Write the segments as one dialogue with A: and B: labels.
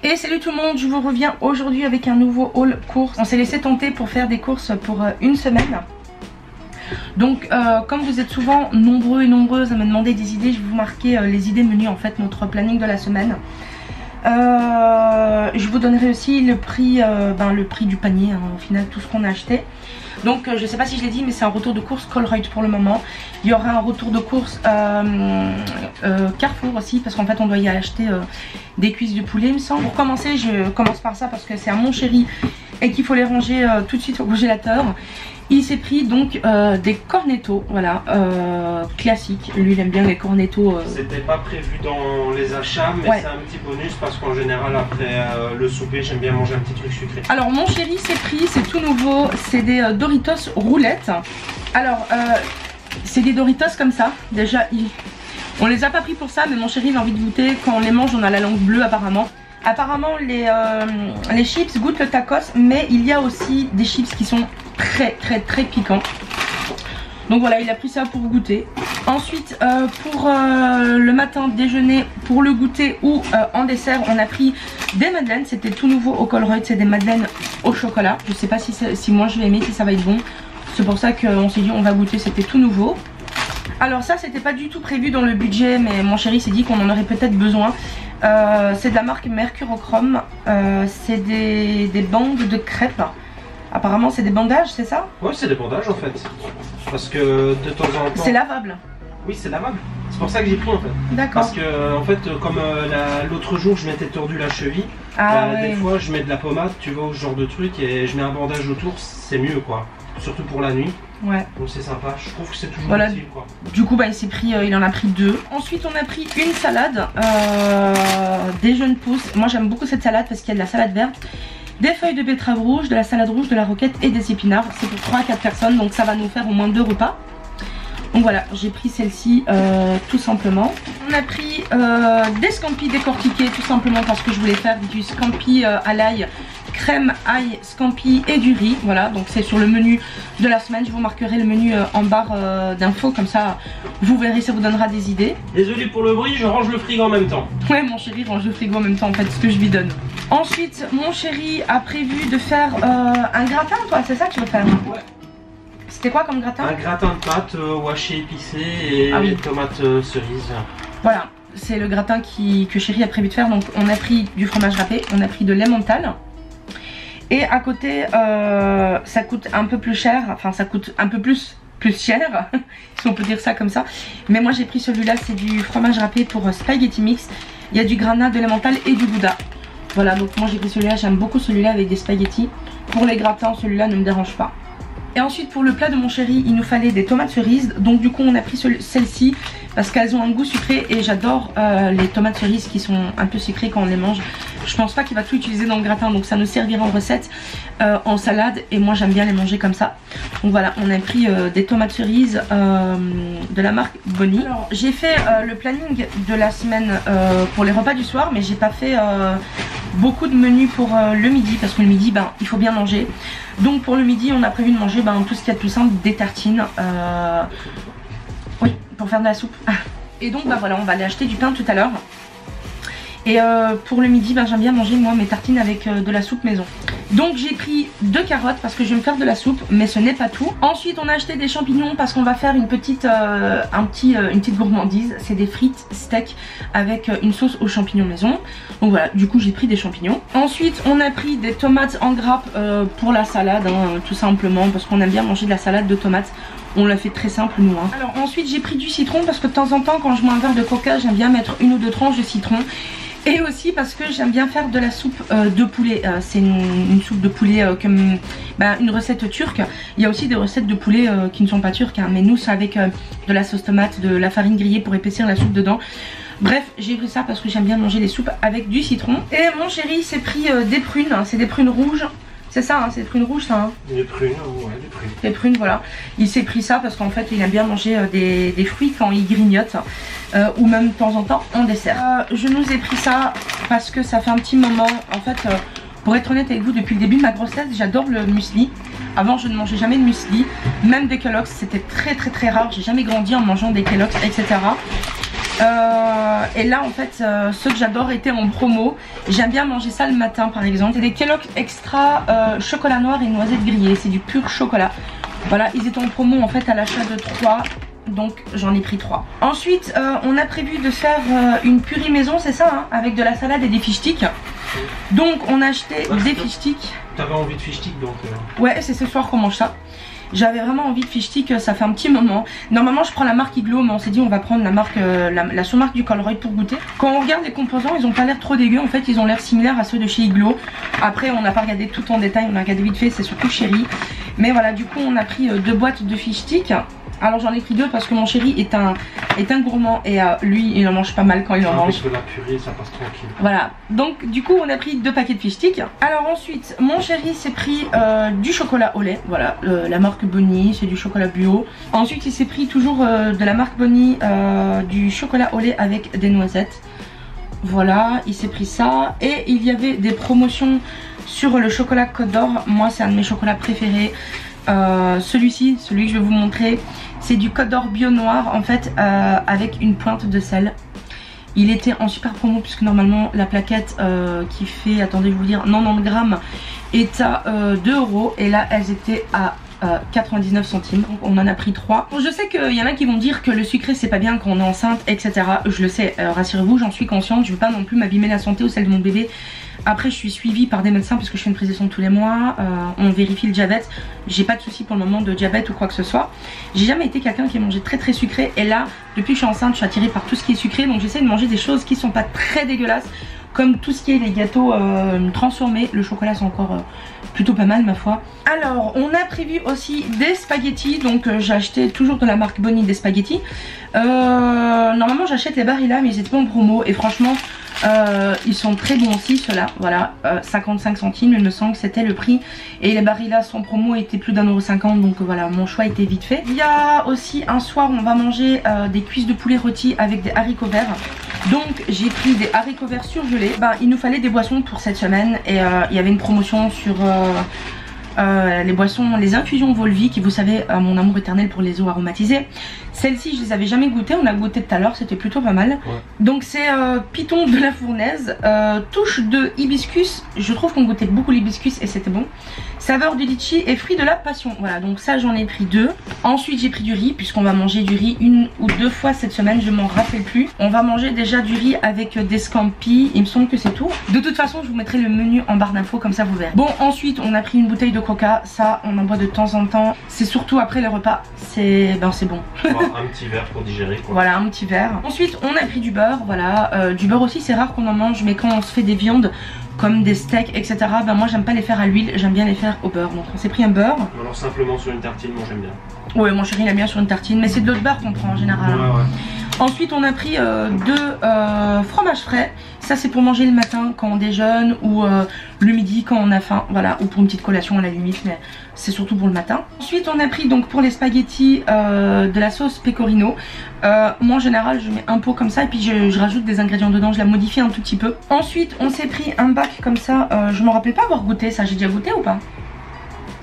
A: Et salut tout le monde, je vous reviens aujourd'hui avec un nouveau haul course. On s'est laissé tenter pour faire des courses pour une semaine. Donc comme vous êtes souvent nombreux et nombreuses à me demander des idées, je vais vous marquer les idées menus, en fait notre planning de la semaine. Je vous donnerai aussi le prix du panier, hein, au final tout ce qu'on a acheté. Donc je sais pas si je l'ai dit, mais c'est un retour de course Colruyt pour le moment. Il y aura un retour de course Carrefour aussi, parce qu'en fait on doit y acheter des cuisses de poulet il me semble. Pour commencer, je commence par ça parce que c'est à mon chéri et qu'il faut les ranger tout de suite au congélateur. Il s'est pris donc des cornettos, voilà, classiques. Lui il aime bien les cornettos.
B: C'était pas prévu dans les achats, mais ouais, c'est un petit bonus parce qu'en général après le souper j'aime bien manger un petit truc sucré. Alors mon chéri s'est pris, c'est tout nouveau, c'est des Doritos roulettes. Alors c'est des Doritos comme ça, déjà on les a pas pris pour ça, mais mon chéri il a envie de goûter. Quand on les mange on a la langue bleue apparemment. Apparemment les chips goûtent le tacos, mais il y a aussi des chips qui sont très piquants. Donc voilà, il a pris ça pour goûter. Ensuite pour le matin déjeuner, pour le goûter ou en dessert, on a pris des madeleines. C'était tout nouveau au Colruyt, c'est des madeleines au chocolat. Je sais pas si moi je vais aimer, si ça va être bon. C'est pour ça qu'on s'est dit on va goûter, c'était tout nouveau. Alors ça c'était pas du tout prévu dans le budget, mais mon chéri s'est dit qu'on en aurait peut-être besoin. C'est de la marque Mercurochrome, c'est des bandes de crêpes. Apparemment c'est des bandages, c'est ça? Ouais, c'est des bandages en fait, parce que de temps en temps...
A: C'est lavable?
B: Oui, c'est lavable, c'est pour ça que j'ai pris en fait.
A: D'accord.
B: Parce que en fait comme l'autre jour je m'étais tordu la cheville,
A: ouais.
B: Des fois je mets de la pommade, tu vois, ce genre de truc, et je mets un bandage autour, c'est mieux quoi. Surtout pour la nuit. Ouais. Donc c'est sympa, je trouve que c'est toujours utile quoi. Du coup
A: il s'est pris, il en a pris 2. Ensuite on a pris une salade, des jeunes pousses. Moi j'aime beaucoup cette salade parce qu'il y a de la salade verte, des feuilles de betterave rouge, de la salade rouge, de la roquette et des épinards. C'est pour 3 à 4 personnes, donc ça va nous faire au moins 2 repas. Donc voilà, j'ai pris celle-ci tout simplement. On a pris des scampis décortiqués tout simplement parce que je voulais faire du scampi à l'ail, crème, ail, scampi et du riz. Voilà, donc c'est sur le menu de la semaine. Je vous marquerai le menu en barre d'infos, comme ça vous verrez, ça vous donnera des idées.
B: Désolé pour le bruit, je range le frigo en même temps.
A: Ouais, mon chéri range le frigo en même temps en fait, ce que je lui donne. Ensuite, mon chéri a prévu de faire un gratin, toi, c'est ça que tu veux faire?
B: Ouais.
A: C'était quoi comme gratin?
B: Un gratin de pâtes washi épicé et tomates cerises.
A: Voilà, c'est le gratin que chéri a prévu de faire. Donc on a pris du fromage râpé, on a pris de l'emmental. Et à côté, ça coûte un peu plus cher, enfin ça coûte un peu plus cher, si on peut dire ça comme ça. Mais moi j'ai pris celui-là, c'est du fromage râpé pour spaghetti mix. Il y a du granat, de l'emmental et du gouda. Voilà, donc moi j'ai pris celui-là, j'aime beaucoup celui-là avec des spaghettis. Pour les gratins, celui-là ne me dérange pas. Et ensuite pour le plat de mon chéri, il nous fallait des tomates cerises. Donc du coup on a pris celles-ci parce qu'elles ont un goût sucré et j'adore les tomates cerises qui sont un peu sucrées quand on les mange. Je pense pas qu'il va tout utiliser dans le gratin, donc ça nous servira en recette, en salade, et moi j'aime bien les manger comme ça. Donc voilà, on a pris des tomates cerises de la marque Bonnie. Alors j'ai fait le planning de la semaine pour les repas du soir, mais j'ai pas fait beaucoup de menus pour le midi, parce que le midi il faut bien manger. Donc pour le midi on a prévu de manger tout ce qu'il y a de plus simple, des tartines, oui, pour faire de la soupe. Et donc voilà, on va aller acheter du pain tout à l'heure. Et pour le midi, j'aime bien manger moi mes tartines avec de la soupe maison. Donc j'ai pris 2 carottes parce que je vais me faire de la soupe, mais ce n'est pas tout. Ensuite on a acheté des champignons parce qu'on va faire une petite gourmandise. C'est des frites steak avec une sauce aux champignons maison. Donc voilà, du coup j'ai pris des champignons. Ensuite on a pris des tomates en grappe pour la salade, tout simplement, parce qu'on aime bien manger de la salade de tomates. On l'a fait très simple nous. Alors ensuite j'ai pris du citron parce que de temps en temps quand je bois un verre de coca, j'aime bien mettre 1 ou 2 tranches de citron. Et aussi parce que j'aime bien faire de la soupe de poulet. C'est une soupe de poulet comme une recette turque. Il y a aussi des recettes de poulet qui ne sont pas turques, mais nous c'est avec de la sauce tomate, de la farine grillée pour épaissir la soupe dedans. Bref, j'ai pris ça parce que j'aime bien manger les soupes avec du citron. Et mon chéri s'est pris des prunes, c'est des prunes rouges. C'est ça, c'est des prunes rouges ça.
B: Des prunes, ouais, des prunes.
A: Des prunes, voilà. Il s'est pris ça parce qu'en fait il aime bien manger des fruits quand il grignote, ou même de temps en temps en dessert. Je nous ai pris ça parce que ça fait un petit moment. En fait, pour être honnête avec vous, depuis le début de ma grossesse, j'adore le muesli. Avant je ne mangeais jamais de muesli, même des Kellogg's, c'était très rare. J'ai jamais grandi en mangeant des Kellogg's, etc. Et là en fait ceux que j'adore étaient en promo. J'aime bien manger ça le matin par exemple. C'est des Kellogg's Extra chocolat noir et noisettes grillées. C'est du pur chocolat. Voilà, ils étaient en promo en fait à l'achat de 3. Donc j'en ai pris 3. Ensuite on a prévu de faire une purée maison, c'est ça hein, avec de la salade et des fish sticks. Donc on a acheté des fish sticks.
B: T'avais envie de fish sticks donc
A: Ouais, c'est ce soir qu'on mange ça. J'avais vraiment envie de fish stick, ça fait un petit moment. Normalement je prends la marque Iglo, mais on s'est dit on va prendre la marque, la sous-marque du Colroy pour goûter. Quand on regarde les composants, ils ont pas l'air trop dégueux. En fait ils ont l'air similaires à ceux de chez Iglo. Après on n'a pas regardé tout en détail, on a regardé vite fait, c'est surtout chéri. Mais voilà, du coup on a pris 2 boîtes de fish stick. Alors j'en ai pris 2 parce que mon chéri est un gourmand et lui il en mange pas mal quand il en mange.
B: Avec de la purée ça passe tranquille.
A: Voilà, donc du coup on a pris 2 paquets de fish stick. Alors ensuite mon chéri s'est pris du chocolat au lait, voilà, la marque Bonnie, c'est du chocolat bio. Ensuite il s'est pris toujours de la marque Bonnie du chocolat au lait avec des noisettes. Voilà, il s'est pris ça. Et il y avait des promotions sur le chocolat Côte d'Or. Moi c'est un de mes chocolats préférés. Celui-ci, celui que je vais vous montrer, c'est du Côte d'Or bio noir en fait avec une pointe de sel. Il était en super promo puisque normalement la plaquette qui fait, attendez je vais vous dire, 90 grammes est à 2 € et là elles étaient à 99 centimes. Donc on en a pris 3. Bon, je sais qu'il y en a qui vont dire que le sucré c'est pas bien quand on est enceinte etc. Je le sais, rassurez-vous, j'en suis consciente. Je veux pas non plus m'abîmer la santé ou celle de mon bébé. Après je suis suivie par des médecins parce que je fais une prise de sang tous les mois, on vérifie le diabète. J'ai pas de soucis pour le moment de diabète ou quoi que ce soit. J'ai jamais été quelqu'un qui a mangé très sucré. Et là depuis que je suis enceinte je suis attirée par tout ce qui est sucré. Donc j'essaie de manger des choses qui sont pas très dégueulasses, comme tout ce qui est les gâteaux transformés. Le chocolat c'est encore plutôt pas mal ma foi. Alors on a prévu aussi des spaghettis. Donc j'ai acheté toujours de la marque Bonnie des spaghettis. Normalement j'achète les Barilla mais ils étaient pas en promo. Et franchement ils sont très bons aussi ceux-là. Voilà, 55 centimes il me semble que c'était le prix. Et les Barilla sans promo étaient plus d'1,50 €. Donc voilà, mon choix était vite fait. Il y a aussi un soir on va manger des cuisses de poulet rôti avec des haricots verts. Donc j'ai pris des haricots verts surgelés. Il nous fallait des boissons pour cette semaine. Et il y avait une promotion sur les boissons, les infusions Volvic, vous savez mon amour éternel pour les eaux aromatisées. Celles-ci je les avais jamais goûtées, on a goûté tout à l'heure, c'était plutôt pas mal. Ouais. Donc c'est Python de la Fournaise, touche de hibiscus, je trouve qu'on goûtait beaucoup l'hibiscus et c'était bon. Saveur de litchi et fruits de la passion. Voilà, donc ça j'en ai pris 2. Ensuite j'ai pris du riz, puisqu'on va manger du riz 1 ou 2 fois cette semaine, je m'en rappelle plus. On va manger déjà du riz avec des scampi, il me semble que c'est tout. De toute façon je vous mettrai le menu en barre d'infos, comme ça vous verrez. Bon, ensuite on a pris une bouteille de coca, ça on en boit de temps en temps. C'est surtout après le repas, c'est bon.
B: Un petit verre pour digérer quoi.
A: Voilà, un petit verre. Ensuite on a pris du beurre, voilà. Du beurre aussi c'est rare qu'on en mange, mais quand on se fait des viandes comme des steaks etc, moi j'aime pas les faire à l'huile, j'aime bien les faire au beurre. Donc on s'est pris un beurre.
B: Alors simplement sur une tartine, moi j'aime bien.
A: Ouais, mon chéri il aime bien sur une tartine, mais c'est de l'autre beurre qu'on prend en général.
B: Ouais.
A: Ensuite on a pris 2 fromages frais. Ça c'est pour manger le matin quand on déjeune, ou le midi quand on a faim, voilà, ou pour une petite collation à la limite, mais c'est surtout pour le matin. Ensuite on a pris donc pour les spaghettis de la sauce pecorino. Moi en général je mets un pot comme ça et puis je rajoute des ingrédients dedans, je la modifie un tout petit peu. Ensuite on s'est pris un bac comme ça, je me rappelle pas avoir goûté ça, j'ai déjà goûté ou pas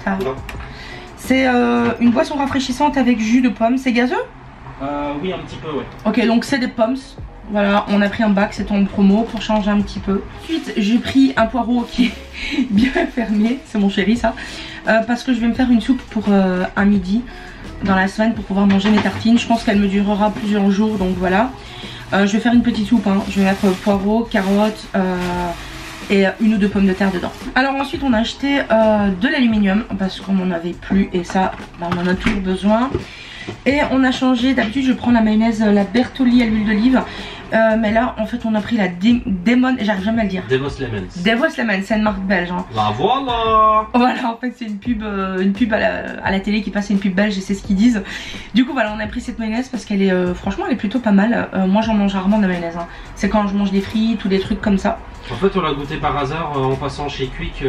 A: ça? C'est une boisson rafraîchissante avec jus de pomme, c'est gazeux?
B: Oui un petit peu ouais.
A: Ok, donc c'est des pommes. Voilà, on a pris un bac, c'était en promo pour changer un petit peu. Ensuite j'ai pris un poireau qui est bien fermé, c'est mon chéri ça, parce que je vais me faire une soupe pour un midi dans la semaine pour pouvoir manger mes tartines. Je pense qu'elle me durera plusieurs jours, donc voilà. Je vais faire une petite soupe, hein. Je vais mettre poireaux, carottes et 1 ou 2 pommes de terre dedans. Alors ensuite on a acheté de l'aluminium parce qu'on n'en avait plus et ça on en a toujours besoin. Et on a changé, d'habitude je prends la mayonnaise, la Bertolli à l'huile d'olive, mais là en fait on a pris la Demon, j'arrive jamais à le dire.
B: Devos Lemons.
A: Devos Lemons, c'est une marque belge. Hein.
B: La voilà.
A: Voilà, en fait c'est une pub à la télé qui passe, une pub belge et c'est ce qu'ils disent. Du coup voilà, on a pris cette mayonnaise parce qu'elle est, franchement elle est plutôt pas mal. Moi j'en mange rarement de la mayonnaise, hein. C'est quand je mange des frites ou des trucs comme ça.
B: En fait on l'a goûté par hasard en passant chez Quick.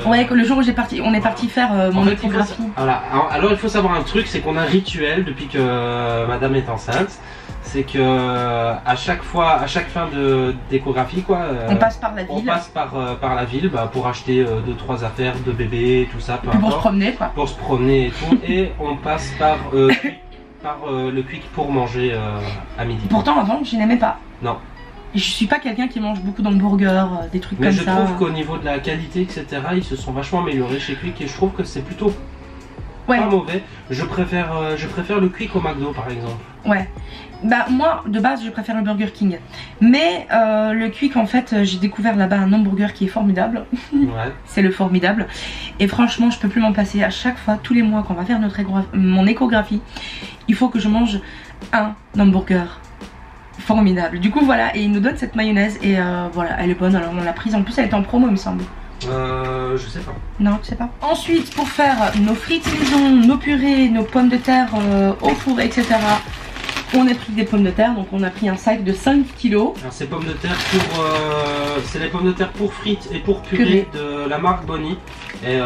A: Ouais, le jour où on est parti faire mon échographie.
B: Voilà, alors il faut savoir un truc, c'est qu'on a un rituel depuis que madame est enceinte. C'est que à chaque fin d'échographie quoi, on passe par la ville. On passe par la ville pour acheter 2-3 affaires de bébé, tout ça.
A: Pour se promener quoi.
B: Pour se promener et tout. Et on passe par par le Quick pour manger à midi.
A: Pourtant avant je n'aimais pas.
B: Non.
A: Et je suis pas quelqu'un qui mange beaucoup d'hamburgers, des trucs
B: mais
A: comme ça.
B: Mais je trouve qu'au niveau de la qualité, etc., ils se sont vachement améliorés chez Quick et je trouve que c'est plutôt pas mauvais. Je préfère le Quick au McDo par exemple. Ouais.
A: Bah moi de base je préfère le Burger King. Mais le Quick en fait j'ai découvert là-bas un hamburger qui est formidable.
B: Ouais.
A: C'est le formidable. Et franchement je peux plus m'en passer. À chaque fois, tous les mois quand on va faire mon échographie, il faut que je mange un hamburger. Formidable. Du coup voilà, et il nous donne cette mayonnaise et voilà, elle est bonne. Alors on l'a prise, en plus elle est en promo il me semble.
B: Je sais pas.
A: Non, tu sais pas. Ensuite pour faire nos frites maison, nos purées, nos pommes de terre au four, etc. On a pris des pommes de terre, donc on a pris un sac de 5 kg.
B: Alors ces pommes de terre pour c'est les pommes de terre pour frites et pour purée de la marque Bonnie. Et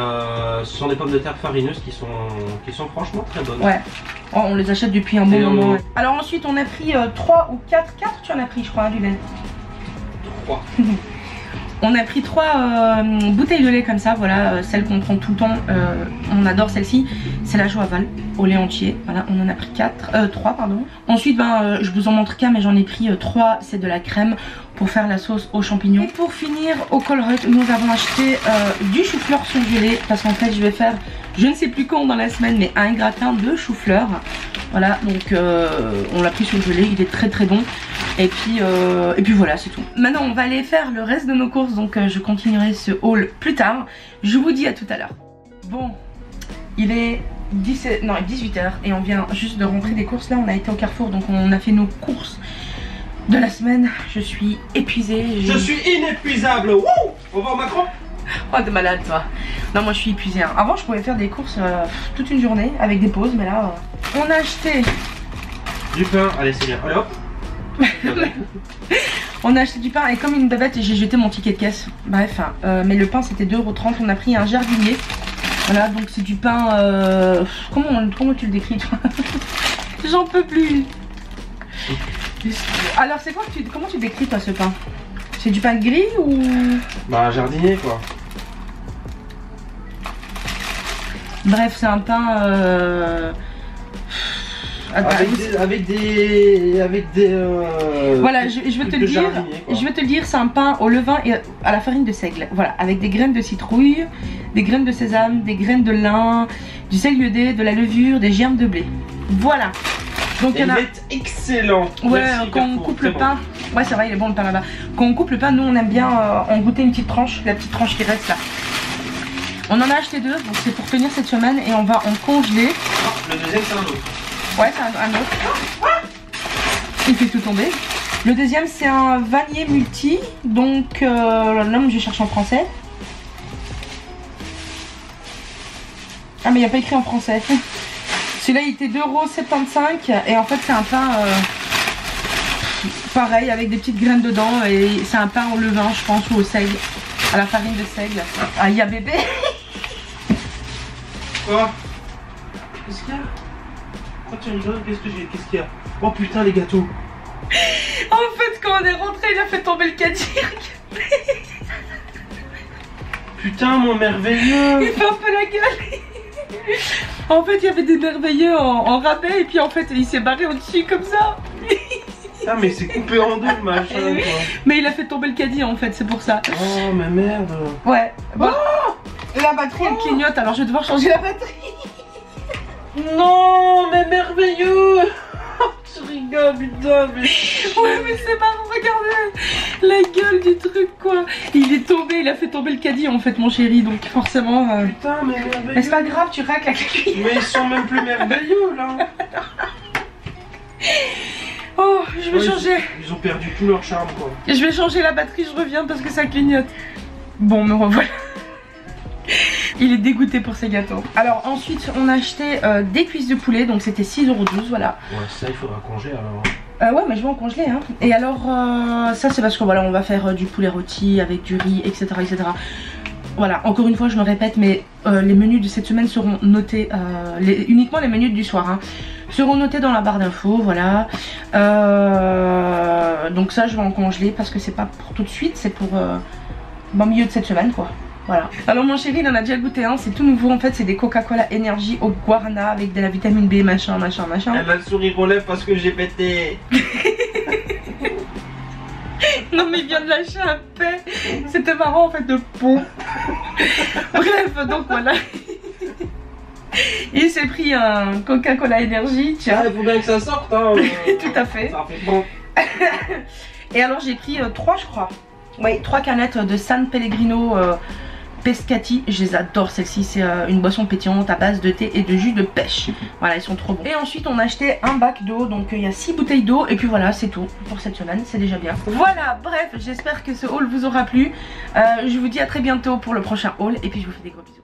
B: ce sont des pommes de terre farineuses qui sont franchement très bonnes.
A: Ouais. Oh, on les achète depuis un bon moment. Alors ensuite on a pris 3 ou 4 tu en as pris je crois, hein, du lait.
B: 3.
A: On a pris 3 bouteilles de lait comme ça, voilà, celle qu'on prend tout le temps, on adore celle-ci, c'est la Joaval au lait entier, voilà, on en a pris 3 pardon. Ensuite je vous en montre qu'un mais j'en ai pris 3, c'est de la crème pour faire la sauce aux champignons. Et pour finir au Colruyt, nous avons acheté du chou-fleur surgelé parce qu'en fait je vais faire, je ne sais plus quand dans la semaine, mais un gratin de chou-fleur. Voilà, donc on l'a pris surgelé, il est très très bon. Et puis voilà, c'est tout. Maintenant on va aller faire le reste de nos courses, donc je continuerai ce haul plus tard. Je vous dis à tout à l'heure. Bon, il est 18h et on vient juste de rentrer des courses. Là on a été au Carrefour, donc on a fait nos courses de la semaine. Je suis épuisée.
B: Je suis inépuisable. Wouh! Au revoir Macron.
A: Oh t'es malade toi. Non moi je suis épuisée hein. Avant je pouvais faire des courses toute une journée avec des pauses, mais là on a acheté
B: du pain. Allez c'est bien, allez hop.
A: On a acheté du pain et comme une bavette j'ai jeté mon ticket de caisse. Bref mais le pain c'était 2,30 €. On a pris un jardinier. Voilà, donc c'est du pain comment tu le décris toi? J'en peux plus. Alors c'est quoi comment tu décris toi ce pain? C'est du pain gris ou?
B: Bah un jardinier quoi.
A: Bref c'est un pain
B: avec des
A: voilà, je vais te le dire. Je vais te le dire, c'est un pain au levain et à la farine de seigle. Voilà, avec des graines de citrouille, des graines de sésame, des graines de lin, du sel iodé, de la levure, des germes de blé. Voilà. Donc il est
B: excellent.
A: Ouais, quand on coupe le pain. Ouais, c'est vrai, il est bon le pain là-bas. Quand on coupe le pain, nous on aime bien en goûter une petite tranche, la petite tranche qui reste là. On en a acheté 2, donc c'est pour tenir cette semaine et on va en congeler.
B: Le deuxième c'est un autre.
A: Ouais, c'est un autre. Il fait tout tomber. Le deuxième c'est un Vanier multi, donc l'homme je cherche en français. Ah mais il n'y a pas écrit en français. Celui-là il était 2,75 € et en fait c'est un pain pareil avec des petites graines dedans et c'est un pain au levain je pense ou au seigle, à la farine de seigle. Ah il y a bébé.
B: Quoi? Qu'est-ce qu'il y a? Pourquoi tu rigoles? Qu'est-ce qu'il y a? Oh putain les gâteaux.
A: En fait quand on est rentré il a fait tomber le caddie.
B: Putain mon merveilleux.
A: Il fait un peu la gueule. En fait il y avait des merveilleux en rabais et puis en fait il s'est barré au-dessus comme ça.
B: Ah mais c'est coupé en deux le machin quoi.
A: Mais il a fait tomber le caddie en fait, c'est pour ça.
B: Oh mais merde.
A: Ouais. Bon. Oh, la batterie elle clignote alors je vais devoir changer la batterie.
B: Non mais merveilleux. Tu rigoles putain mais...
A: Ouais mais c'est marrant, regardez la gueule du truc quoi. Il est tombé, il a fait tomber le caddie en fait mon chéri, donc forcément...
B: Putain mais merveilleux.
A: Mais c'est pas grave, tu racles la cuillère.
B: Mais ils sont même plus merveilleux là.
A: Oh, je vais changer.
B: Ils ont perdu tout leur charme quoi.
A: Je vais changer la batterie, je reviens parce que ça clignote. Bon me revoilà. Il est dégoûté pour ses gâteaux. Alors ensuite on a acheté des cuisses de poulet, donc c'était 6,12 €, voilà.
B: Ouais ça il faudra congeler alors.
A: Ouais mais je vais en congeler hein. Et alors ça c'est parce que voilà on va faire du poulet rôti avec du riz etc etc. Voilà, encore une fois je me répète mais les menus de cette semaine seront notés, uniquement les menus du soir hein, seront notés dans la barre d'infos, voilà. Donc ça je vais en congeler parce que c'est pas pour tout de suite, c'est pour au milieu de cette semaine quoi. Voilà. Alors mon chéri il en a déjà goûté un, c'est tout nouveau en fait, c'est des Coca-Cola Energy au guarana avec de la vitamine B machin.
B: Elle a le sourire aux lèvres parce que j'ai pété.
A: Non mais il vient de lâcher un paix. C'était marrant en fait de peau. Bref, donc voilà. Il s'est pris un Coca-Cola Energy, tiens.
B: Ah, il faut bien que ça sorte hein.
A: Tout à fait.
B: Ça fait bon.
A: Et alors j'ai pris 3 je crois. Oui, 3 canettes de San Pellegrino Pescati. Je les adore celles-ci, c'est une boisson pétillante à base de thé et de jus de pêche. Voilà, ils sont trop bons. Et ensuite on a acheté un bac d'eau, donc il y a 6 bouteilles d'eau. Et puis voilà, c'est tout pour cette semaine, c'est déjà bien. Voilà, bref, j'espère que ce haul vous aura plu. Je vous dis à très bientôt pour le prochain haul. Et puis je vous fais des gros bisous.